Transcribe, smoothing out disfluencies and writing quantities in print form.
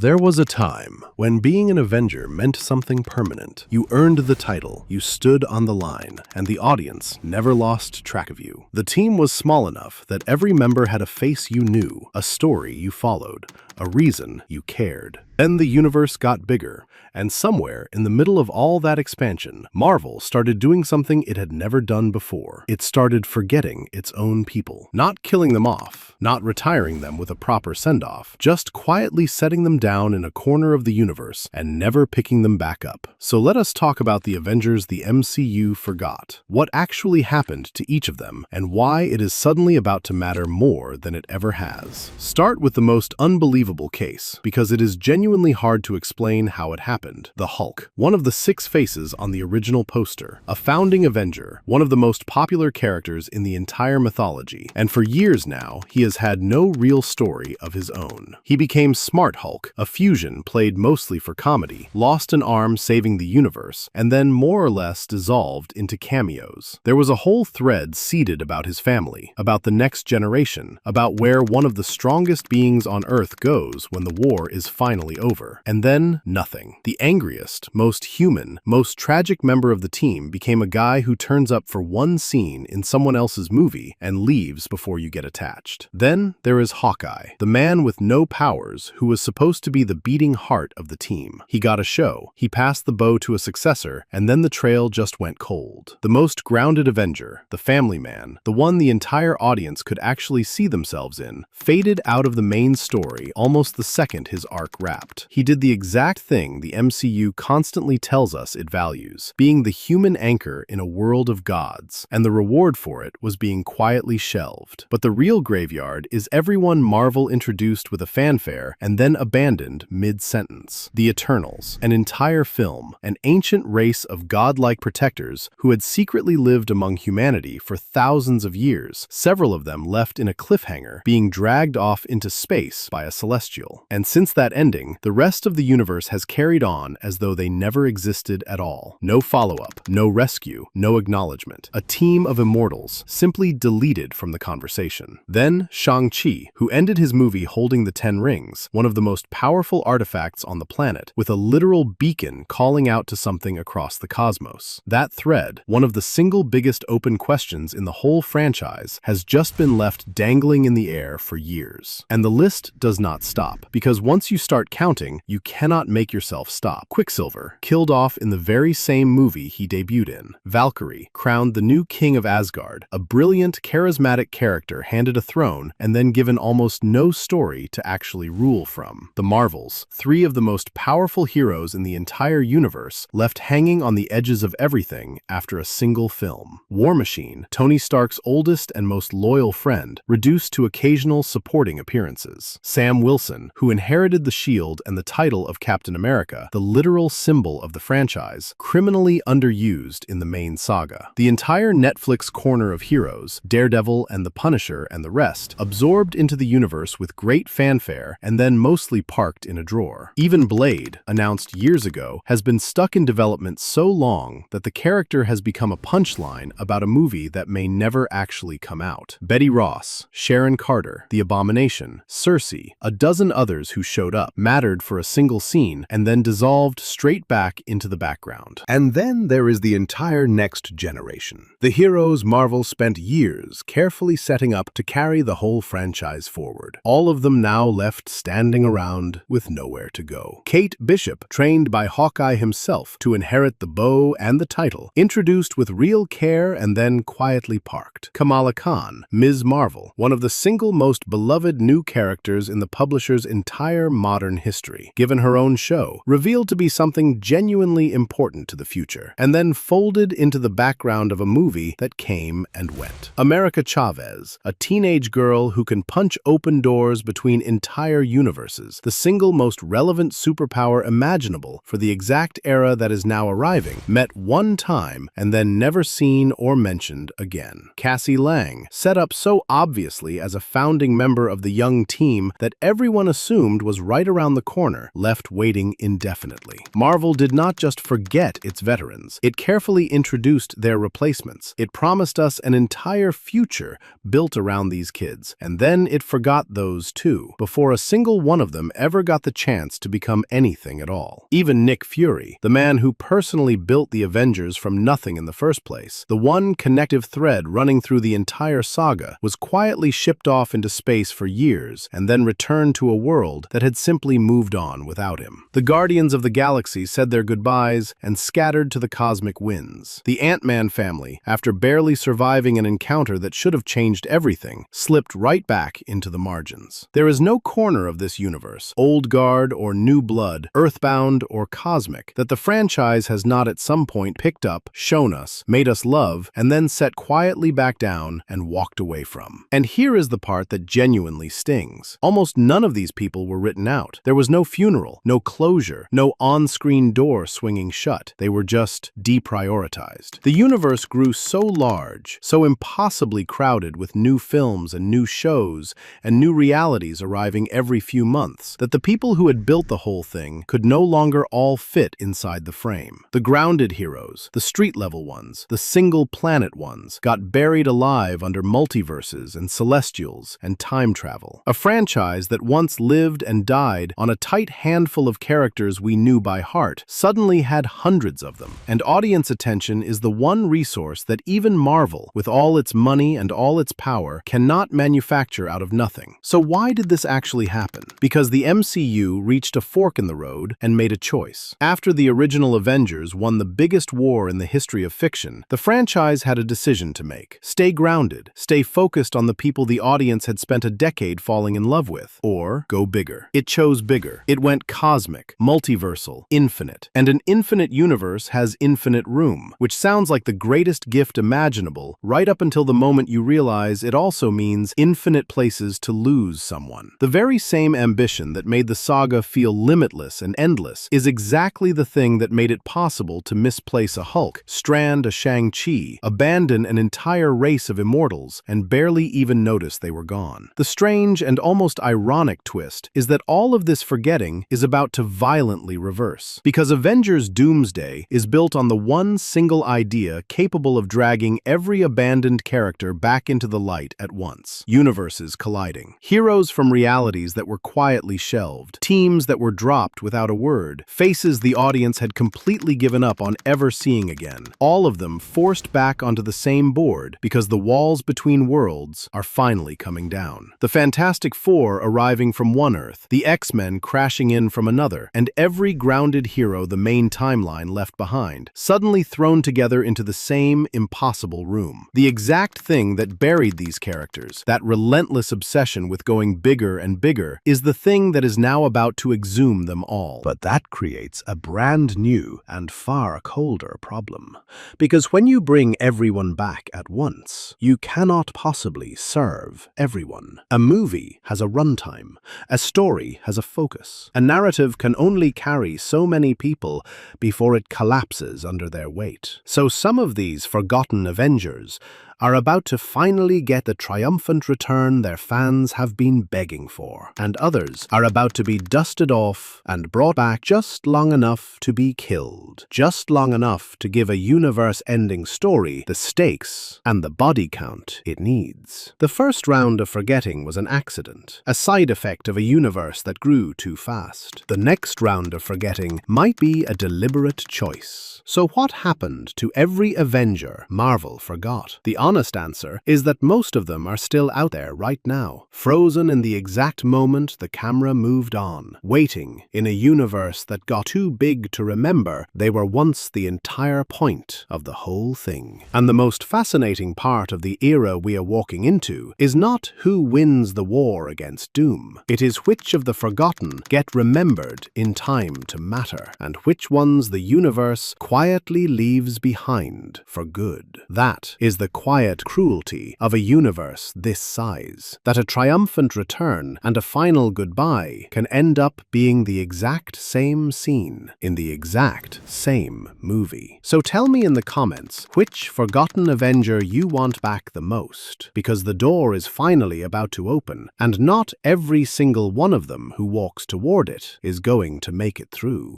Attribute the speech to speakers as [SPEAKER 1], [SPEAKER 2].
[SPEAKER 1] There was a time when being an Avenger meant something permanent. You earned the title, you stood on the line, and the audience never lost track of you. The team was small enough that every member had a face you knew, a story you followed, a reason you cared. Then the universe got bigger, and somewhere in the middle of all that expansion, Marvel started doing something it had never done before. It started forgetting its own people. Not killing them off, not retiring them with a proper send-off, just quietly setting them down in a corner of the universe and never picking them back up. So let us talk about the Avengers the MCU forgot. What actually happened to each of them, and why it is suddenly about to matter more than it ever has. Start with the most unbelievable case, because it is genuinely hard to explain how it happened. The Hulk, one of the 6 faces on the original poster, a founding Avenger, one of the most popular characters in the entire mythology, and for years now, he has had no real story of his own. He became Smart Hulk, a fusion played mostly for comedy, lost an arm saving the universe, and then more or less dissolved into cameos. There was a whole thread seeded about his family, about the next generation, about where one of the strongest beings on Earth goes when the war is finally over. And then, nothing. The angriest, most human, most tragic member of the team became a guy who turns up for one scene in someone else's movie and leaves before you get attached. Then there is Hawkeye, the man with no powers who was supposed to be the beating heart of the team. He got a show, he passed the bow to a successor, and then the trail just went cold. The most grounded Avenger, the family man, the one the entire audience could actually see themselves in, faded out of the main story almost the second his arc wrapped. He did the exact thing the MCU constantly tells us it values, being the human anchor in a world of gods, and the reward for it was being quietly shelved. But the real graveyard is everyone Marvel introduced with a fanfare and then abandoned mid-sentence. The Eternals, an entire film, an ancient race of godlike protectors who had secretly lived among humanity for thousands of years, several of them left in a cliffhanger, being dragged off into space by a celestial. And since that ending, the rest of the universe has carried on as though they never existed at all. No follow-up, no rescue, no acknowledgement. A team of immortals simply deleted from the conversation. Then Shang-Chi, who ended his movie holding the 10 rings, one of the most powerful artifacts on the planet, with a literal beacon calling out to something across the cosmos. That thread, one of the single biggest open questions in the whole franchise, has just been left dangling in the air for years. And the list does not stop, because once you start counting, you cannot make yourself stop. Quicksilver, killed off in the very same movie he debuted in. Valkyrie, crowned the new king of Asgard, a brilliant, charismatic character handed a throne and then given almost no story to actually rule from. The Marvels, 3 of the most powerful heroes in the entire universe, left hanging on the edges of everything after a single film. War Machine, Tony Stark's oldest and most loyal friend, reduced to occasional supporting appearances. Sam Wilson, who inherited the shield and the title of Captain America, the literal symbol of the franchise, criminally underused in the main saga. The entire Netflix corner of heroes, Daredevil and the Punisher and the rest, absorbed into the universe with great fanfare and then mostly parked in a drawer. Even Blade, announced years ago, has been stuck in development so long that the character has become a punchline about a movie that may never actually come out. Betty Ross, Sharon Carter, The Abomination, Cersei, a dozen others who showed up, mattered for a single scene, and then dissolved straight back into the background.
[SPEAKER 2] And then there is the entire next generation. The heroes Marvel spent years carefully setting up to carry the whole franchise forward. All of them now left standing around with nowhere to go. Kate Bishop, trained by Hawkeye himself to inherit the bow and the title, introduced with real care and then quietly parked. Kamala Khan, Ms. Marvel, one of the single most beloved new characters in the publisher's entire modern history, given her own show, revealed to be something genuinely important to the future, and then folded into the background of a movie that came and went. America Chavez, a teenage girl who can punch open doors between entire universes, the single most relevant superpower imaginable for the exact era that is now arriving, met one time and then never seen or mentioned again. Cassie Lang, set up so obviously as a founding member of the young team that every everyone assumed was right around the corner, left waiting indefinitely. Marvel did not just forget its veterans, it carefully introduced their replacements. It promised us an entire future built around these kids, and then it forgot those too, before a single one of them ever got the chance to become anything at all. Even Nick Fury, the man who personally built the Avengers from nothing in the first place, the one connective thread running through the entire saga, was quietly shipped off into space for years and then returned to a world that had simply moved on without him. The Guardians of the Galaxy said their goodbyes and scattered to the cosmic winds. The Ant-Man family, after barely surviving an encounter that should have changed everything, slipped right back into the margins. There is no corner of this universe, old guard or new blood, earthbound or cosmic, that the franchise has not at some point picked up, shown us, made us love, and then set quietly back down and walked away from. And here is the part that genuinely stings. Almost none of these people were written out. There was no funeral, no closure, no on-screen door swinging shut. They were just deprioritized. The universe grew so large, so impossibly crowded with new films and new shows and new realities arriving every few months, that the people who had built the whole thing could no longer all fit inside the frame. The grounded heroes, the street-level ones, the single-planet ones, got buried alive under multiverses and celestials and time travel. A franchise that once lived and died on a tight handful of characters we knew by heart suddenly had hundreds of them. And audience attention is the one resource that even Marvel, with all its money and all its power, cannot manufacture out of nothing. So why did this actually happen? Because the MCU reached a fork in the road and made a choice. After the original Avengers won the biggest war in the history of fiction, the franchise had a decision to make. Stay grounded, stay focused on the people the audience had spent a decade falling in love with, or go bigger. It chose bigger. It went cosmic, multiversal, infinite. And an infinite universe has infinite room, which sounds like the greatest gift imaginable, right up until the moment you realize it also means infinite places to lose someone. The very same ambition that made the saga feel limitless and endless is exactly the thing that made it possible to misplace a Hulk, strand a Shang-Chi, abandon an entire race of immortals, and barely even notice they were gone. The strange and almost ironic twist is that all of this forgetting is about to violently reverse. Because Avengers Doomsday is built on the one single idea capable of dragging every abandoned character back into the light at once. Universes colliding. Heroes from realities that were quietly shelved. Teams that were dropped without a word. Faces the audience had completely given up on ever seeing again. All of them forced back onto the same board because the walls between worlds are finally coming down. The Fantastic Four arriving from one Earth, the X-Men crashing in from another, and every grounded hero the main timeline left behind, suddenly thrown together into the same impossible room. The exact thing that buried these characters, that relentless obsession with going bigger and bigger, is the thing that is now about to exhume them all.
[SPEAKER 1] But that creates a brand new and far colder problem. Because when you bring everyone back at once, you cannot possibly serve everyone. A movie has a runtime. A story has a focus. A narrative can only carry so many people before it collapses under their weight. So some of these forgotten Avengers are about to finally get the triumphant return their fans have been begging for, and others are about to be dusted off and brought back just long enough to be killed, just long enough to give a universe-ending story the stakes and the body count it needs. The first round of forgetting was an accident, a side effect of a universe that grew too fast. The next round of forgetting might be a deliberate choice. So what happened to every Avenger Marvel forgot? The honest answer is that most of them are still out there right now, frozen in the exact moment the camera moved on, waiting in a universe that got too big to remember they were once the entire point of the whole thing. And the most fascinating part of the era we are walking into is not who wins the war against Doom. It is which of the forgotten get remembered in time to matter, and which ones the universe quietly leaves behind for good. That is the quiet
[SPEAKER 2] quiet cruelty of a universe this size, that a triumphant return and a final goodbye can end up being the exact same scene in the exact same movie. So tell me in the comments which forgotten Avenger you want back the most, because the door is finally about to open, and not every single one of them who walks toward it is going to make it through.